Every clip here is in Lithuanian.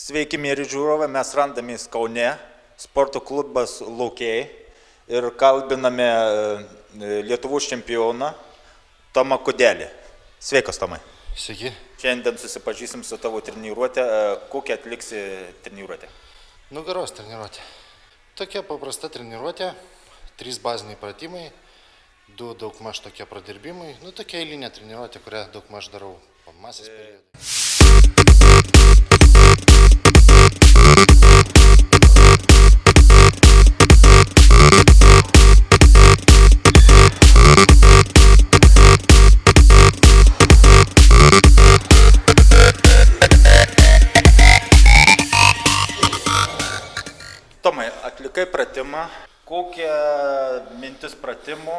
Sveiki, mėly žiūrovai, mes randamės Kaune, sporto klubas Laukiai ir kalbiname Lietuvos čempioną Tomą Kudelį. Sveikas, Tomai. Sveiki. Šiandien susipažįsim su tavo treniruotė. Kokią atliksi treniruotę? Nugaros treniruotė. Tokia paprasta treniruotė, 3 baziniai pratimai, 2 daugmaž tokie pradirbimai. Tokia eilinė treniruotė, kurią daugmaž darau po masės periodai. Tomai, atlikai pratimą. Kokia mintis pratimo,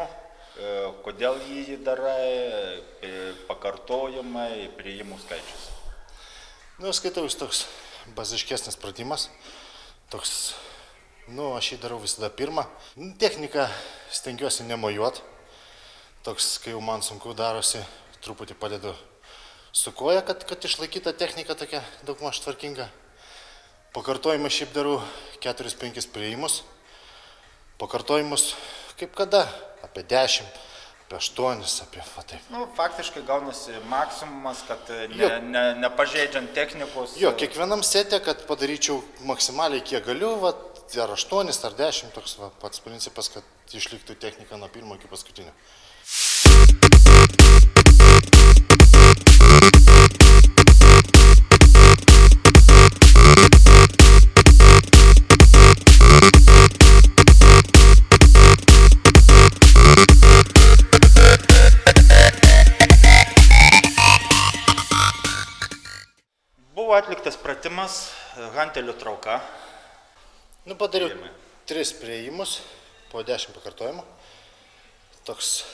kodėl jį darai, pakartojimai, priėjimų skaičius? Skaitau, jis toks baziškesnis pratimas. Toks, aš jį darau visada pirmą. Techniką stengiuosi nemojuot. Toks, kai jau man sunku darosi, truputį padedu su koja, kad išlaikyta technika tokia daugmaž tvarkinga. Pakartojimą šiaip darau 4-5 priėjimus. Pakartojimus kaip kada, apie 10, apie 8, apie taip. Faktiškai gaunasi maksimumas, kad nepažeidžiant technikos. Jo, kiekvienam sete, kad padaryčiau maksimaliai kiek galiu, ar 8, ar 10, toks pats principas, kad išliktų technika nuo pirmo iki paskutinio. Buvo atliktas pratimas, hantelio trauka. Padariau 3 priėjimus, po 10 pakartojimų. Toks,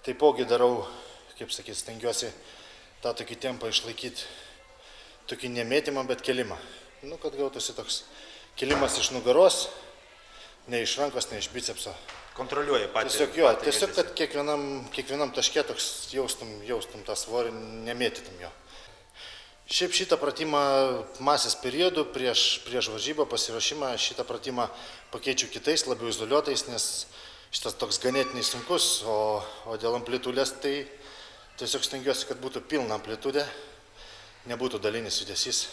taipogi darau, kaip sakyt, stengiuosi tą tokį tempą išlaikyti, tokį nemėtymą, bet kelimą. Kad gautųsi toks kelimas iš nugaros, ne iš rankos, ne iš bicepso. Kontroliuoji patį. Tiesiog, kad kiekvienam taške toks jaustum tą svorį, nemėtytum jo. Šiaip šitą pratimą masės periodų prieš varžybą, pasiruošimą, šitą pratimą pakeičiu kitais, labiau izoliuotais, nes šitas toks ganėtinai sunkus, o dėl amplitudės tai tiesiog stengiuosi, kad būtų pilna amplitudė, nebūtų dalinis judesys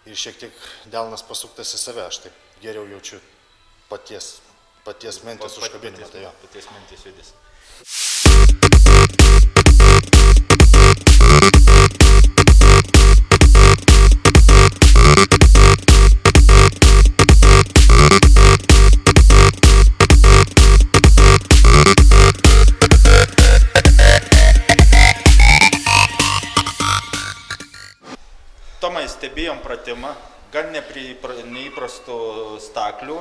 ir šiek tiek delnas pasuktas į save, aš taip geriau jaučiu paties mentės užkabinimą. Paties mentės judesį. Tomai, stebėjom pratimą, gan neįprastų staklių.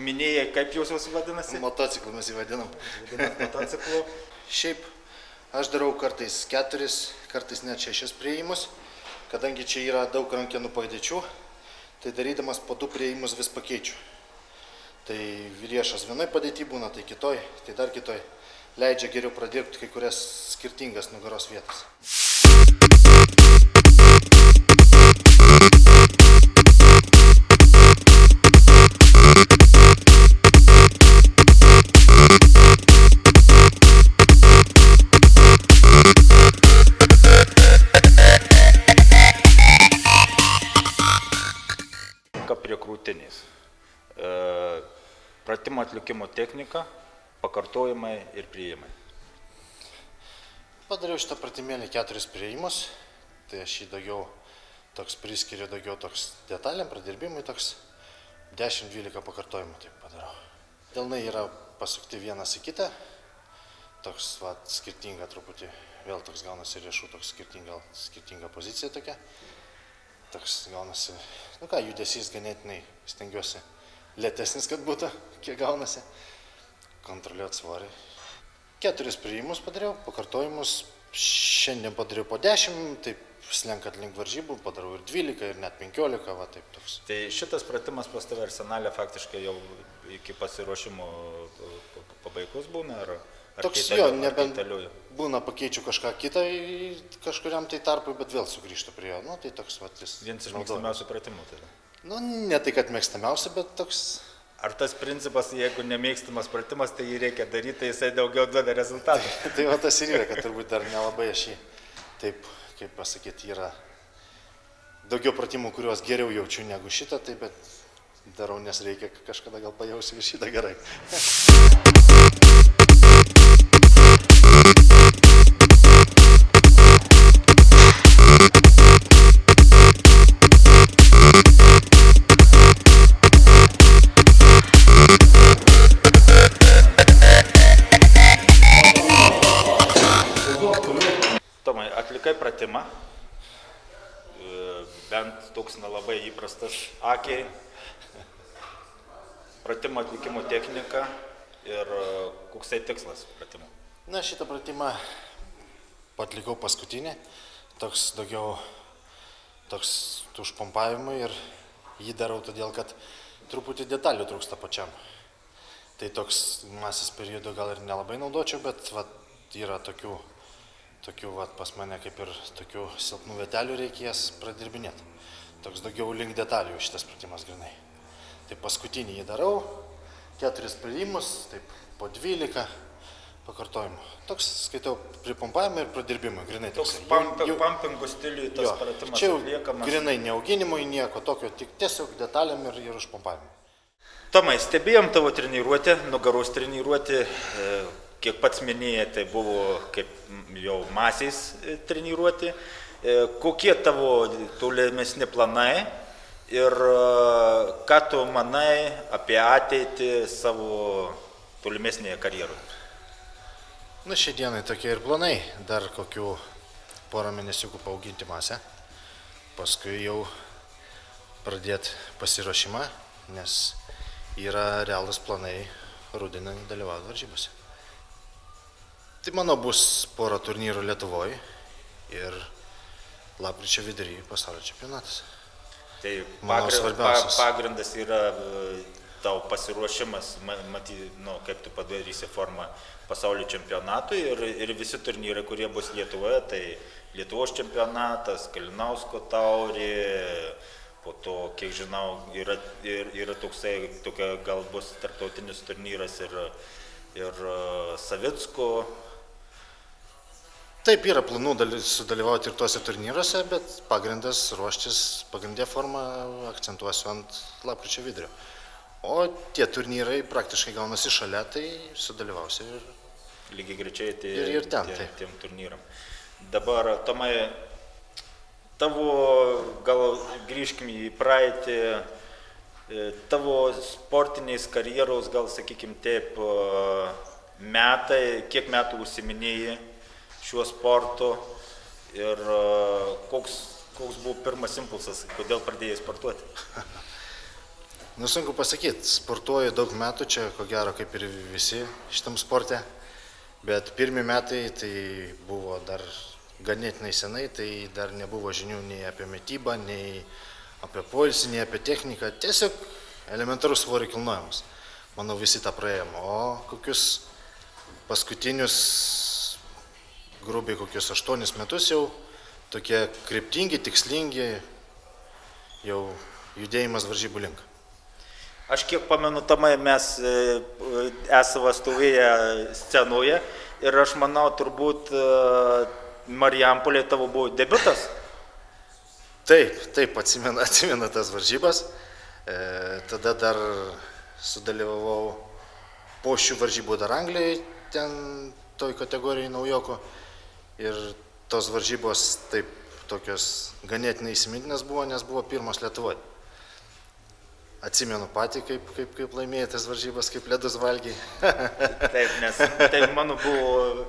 Minėjai, kaip jūs vadinasi? Motociklų mes jį vadinam. Motociklu. Šiaip aš darau kartais 4, kartais net 6 priėjimus, kadangi čia yra daug rankenų padėčių, tai darydamas po 2 priėjimus vis pakeičiu. Tai riešas vienoj padėty būna, tai kitoj, tai dar kitoj. Leidžia geriau pradirbti kai kurias skirtingas nugaros vietas. Prie krūtinės. Pratimo atlikimo technika, pakartojimai ir priėjimai. Padariau šitą pratimėlį 4 priėjimus, tai aš jį daugiau toks priskiriu, daugiau toks detaliam pradirbimui, toks 10-12 pakartojimų taip padarau. Delnai yra pasukti vienas į kitą, toks skirtinga truputį, vėl toks gaunasi riešų, toks skirtinga pozicija tokia. Toks gaunasi, judesys ganėtinai stengiuosi lėtesnis, kad būtų, kiek gaunasi, kontroliuoti svorį. 4 priėjimus padariau, pakartojimus, šiandien padariau po 10, taip slenkant link varžybų, padarau ir 12, ir net 15, taip toks. Tai šitas pratimas pas tave arsenale faktiškai jau iki pasiruošimo pabaigos būna, ar Toks jo, nebent būna pakeičiu kažką kitą kažkuriam tai tarpui, bet vėl sugrįžtu prie jo. Nu, tai toks vat jis. Vienas iš mėgstamiausių pratimų tada. Nu, ne tai, kad mėgstamiausia, bet toks. Ar tas principas, jeigu nemėgstamas pratimas, tai jį reikia daryti, tai jisai daugiau duoda rezultatų? Tai va tas ir yra, kad turbūt dar nelabai aš jį, taip, kaip pasakyti, yra daugiau pratimų, kuriuos geriau jaučiu negu šitą, tai bet darau, nes reikia kažkada gal pajausiu ir šitą gerai. Tomai, atlikai pratimą, bent toks nelabai įprastas akiai, pratimo atlikimo technika ir koksai tikslas pratimų? Na, šitą pratimą atlikau paskutinį, toks daugiau toks užpompavimui ir jį darau todėl, kad truputį detalių trūksta pačiam. Tai toks masės periodo gal ir nelabai naudočiau, bet vat, yra tokių vat, pas mane kaip ir tokių silpnų vietelių reikės pradirbinėti. Toks daugiau link detalių šitas pratimas grinai. Tai paskutinį jį darau, 4 praėjimus, taip po 12 pakartojimų. Toks skaitau pripompavimą ir pradirbimą grinai. Toks pumpingų stiliui tas pratimas atliekamas. Čia grinai neauginimui nieko tokio, tik tiesiog detaliam ir užpompavimu. Tomai, stebėjom tavo treniruotę, nugaros treniruotę. Kiek pats minėjai, tai buvo kaip jau masės treniruoti. Kokie tavo tolimesni planai ir ką tu manai apie ateitį savo tolimesnėje karjeroje? Na, šiai dienai tokie ir planai. Dar kokių porą mėnesiukų paauginti masę. Paskui jau pradėti pasiruošimą, nes yra realūs planai rudenį dalyvauti varžybose. Tai mano bus pora turnyrų Lietuvoje ir lapkričio vidury pasaulio čempionatas. Tai svarbiausias pagrindas yra tavo pasiruošimas, kaip tu padarysi formą pasaulio čempionatui ir visi turnyrai, kurie bus Lietuvoje, tai Lietuvos čempionatas, Kalinausko taurė, po to, kiek žinau, yra tokia gal bus tarptautinis turnyras ir Savicko. Taip, yra planų sudalyvauti ir tuose turnyruose, bet pagrindas ruoštis, pagrindė formą akcentuosiu ant lapkričio vidurio. O tie turnyrai praktiškai gaunasi šalia, tai sudalyvausiu ir lygiai grečiai ir ten, tiem turnyram. Dabar, Tomai, tavo, gal grįžkime į praeitį, tavo sportinės karjeros, gal sakykime taip, metai, kiek metų užsiminėjai šiuo sportu ir koks buvo pirmas impulsas, kodėl pradėjai sportuoti? Nu, sunku pasakyti, sportuoju daug metų, čia ko gero kaip ir visi šitam sporte, bet pirmi metai tai buvo dar ganėtinai senai, tai dar nebuvo žinių nei apie mitybą, nei apie poilsį, nei apie techniką, tiesiog elementarus svorio kilnojimas. Manau, visi tą praėjom, o kokius paskutinius grubiai kokius 8 metus jau tokie kryptingi, tikslingi, jau judėjimas varžybų link. Aš kiek pamenu, Tomai, mes esame stovėję scenoje ir aš manau, turbūt Marijampolėje tavo buvo debiutas? Taip, atsimena tas varžybas. Tada dar sudalyvavau po šių varžybų dar Anglijoje, ten toj kategorijai naujoko. Ir tos varžybos taip tokios ganėtinai įsimintinas buvo, nes buvo pirmos Lietuvoje. Atsimenu patį, kaip laimėjai tas varžybas, kaip ledus valgiai. Taip, nes taip mano buvo,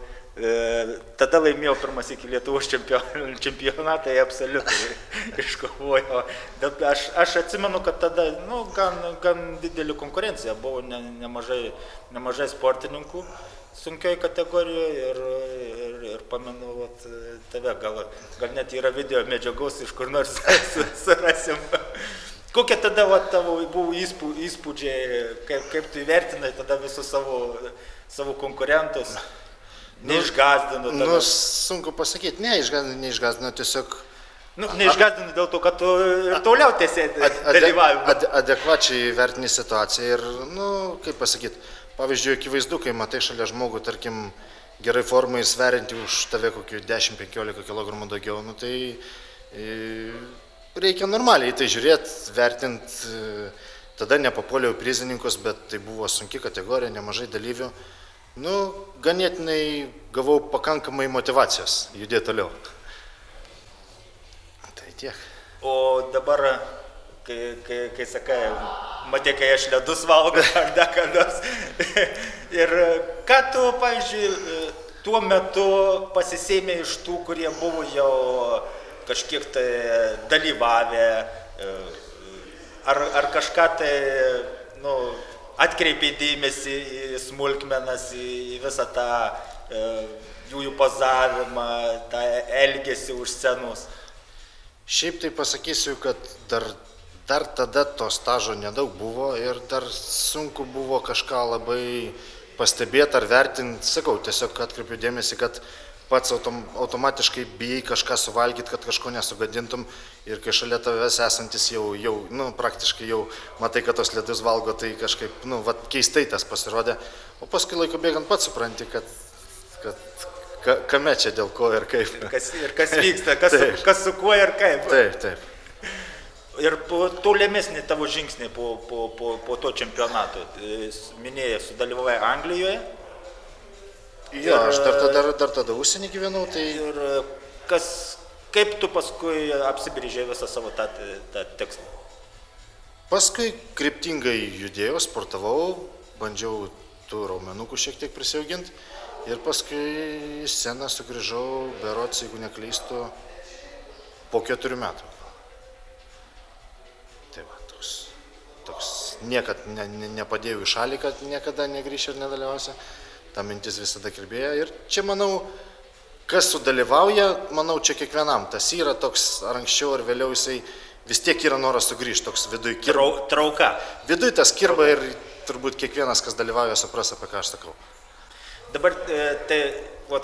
tada laimėjau pirmas iki Lietuvos čempionatą, jie absoliutai iškovojo. Bet aš atsimenu, kad tada gan didelį konkurenciją buvo, nemažai sportininkų sunkioj kategorijoje ir pamenu tave, gal net yra video medžiagos iš kur nors surasim. Kokie tada tavo buvo įspūdžiai, kaip tu įvertinai tada visus savo konkurentus? Neišgazdino tada? Nu, sunku pasakyti, neišgazdino, tiesiog... Neišgazdino dėl to, kad tu ir toliau tiesiai dalyvavai. Adekvačiai vertini situaciją ir, kaip pasakyti, pavyzdžiui, akivaizdu, kai matai šalia žmogų, tarkim, gerai formai ir sverinti už tave kokių 10-15 kg daugiau, tai reikia normaliai tai žiūrėti, vertinti. Tada nepapuoliau į prizininkus, bet tai buvo sunki kategorija, nemažai dalyvių. Ganėtinai gavau pakankamai motyvacijos judėti toliau. Tai tiek. O dabar, kai sakai, matė, kai aš ledus valgau ar dar ką nors. Ir ką tu, pavyzdžiui, tuo metu pasisėmė iš tų, kurie buvo jau kažkiek tai dalyvavę, ar kažką tai, atkreipė dėmesį į smulkmenas, į visą tą jų pozavimą, tą elgesį už scenos. Šiaip tai pasakysiu, kad dar tada to stažo nedaug buvo ir dar sunku buvo kažką labai pastebėti ar vertinti. Sakau, tiesiog atkreipiu dėmesį, kad pats automatiškai bijai kažką suvalgyti, kad kažko nesugadintum ir kai šalia tavęs esantis jau praktiškai jau matai, kad tos ledus valgo, tai kažkaip, keistai tas pasirodė. O paskui laiko bėgant pats supranti, kad kame čia dėl ko ir kaip. Ir kas vyksta, kas su kuo ir kaip. Taip. Ir tolimesnį tavo žingsnį po to čempionato. Minėjai, sudalyvavai Anglijoje. Jo, aš dar tada užsienį gyvenau. Ir kaip tu paskui apsibrėžei visą savo tą tikslą? Paskui kryptingai judėjau, sportavau, bandžiau tų raumenukų šiek tiek prisiauginti. Ir paskui į sceną sugrįžau, berods, jeigu neklystu, po 4 metų. Tai va, toks niekad nepadėjau į šalį, kad niekada negrįšiu ir nedalyvausiu. Ta mintis visada kirbėjo. Ir čia, manau, kas sudalyvauja, manau, čia kiekvienam. Tas yra toks, ar anksčiau, ar vėliau jisai vis tiek yra noras sugrįžti, toks viduj kirba. Trauka. Viduj tas kirba ir turbūt kiekvienas, kas dalyvauja, supras, apie ką aš sakau. Dabar tai,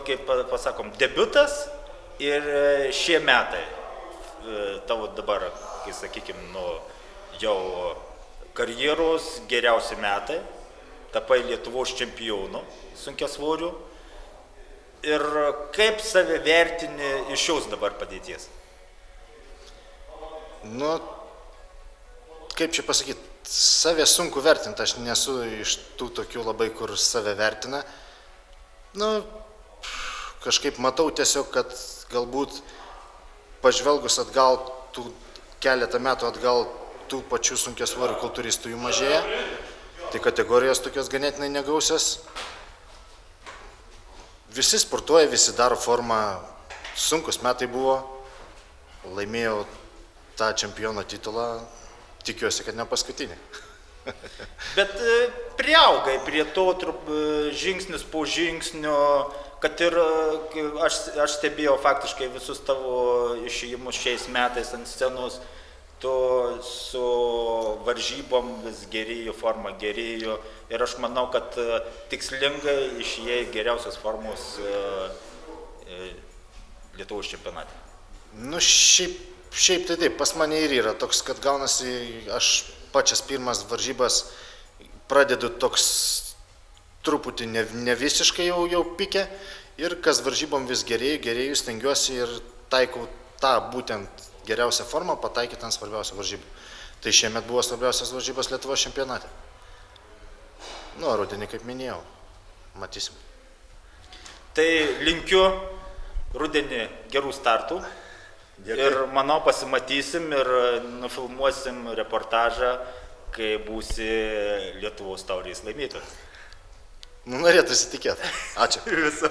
kaip pasakom, debiutas ir šie metai, tavo dabar, kai sakykime, jau karjeros geriausi metai, tapai Lietuvos čempionu sunkiasvorių. Ir kaip save vertini iš šios dabar padėties? Kaip čia pasakyti, save sunku vertinti, aš nesu iš tų tokių labai, kur save vertina. Kažkaip matau tiesiog, kad galbūt pažvelgus atgal, keletą metų atgal, tų pačių sunkiasvorių kultūristų jų mažėja. Tai kategorijos tokios ganėtinai negausios. Visi sportuoja, visi daro formą. Sunkus metai buvo. Laimėjau tą čempiono titulą. Tikiuosi, kad ne paskutinį. Bet priaugai prie to žingsnis po žingsnio, kad ir aš stebėjau faktiškai visus tavo išėjimus šiais metais ant scenos, tu su varžybom vis gerėjo, forma gerėjo ir aš manau, kad tikslingai išėjai geriausios formos Lietuvos čempionate. Šiaip tai taip, pas mane ir yra toks, kad gaunasi, aš pačias pirmas varžybas pradedu toks truputį ne visiškai jau pikę ir kas varžybom vis gerėju, stengiuosi ir taikau tą būtent geriausią formą pataikyti ant svarbiausių varžybų. Tai šiemet buvo svarbiausias varžybos Lietuvos čempionate. Rudenį, kaip minėjau, matysim. Tai linkiu rudenį gerų startų. Ir manau pasimatysim ir nufilmuosim reportažą, kai būsi Lietuvos taurės laimėtojas. Norėtųsi tikėti. Ačiū. Viso.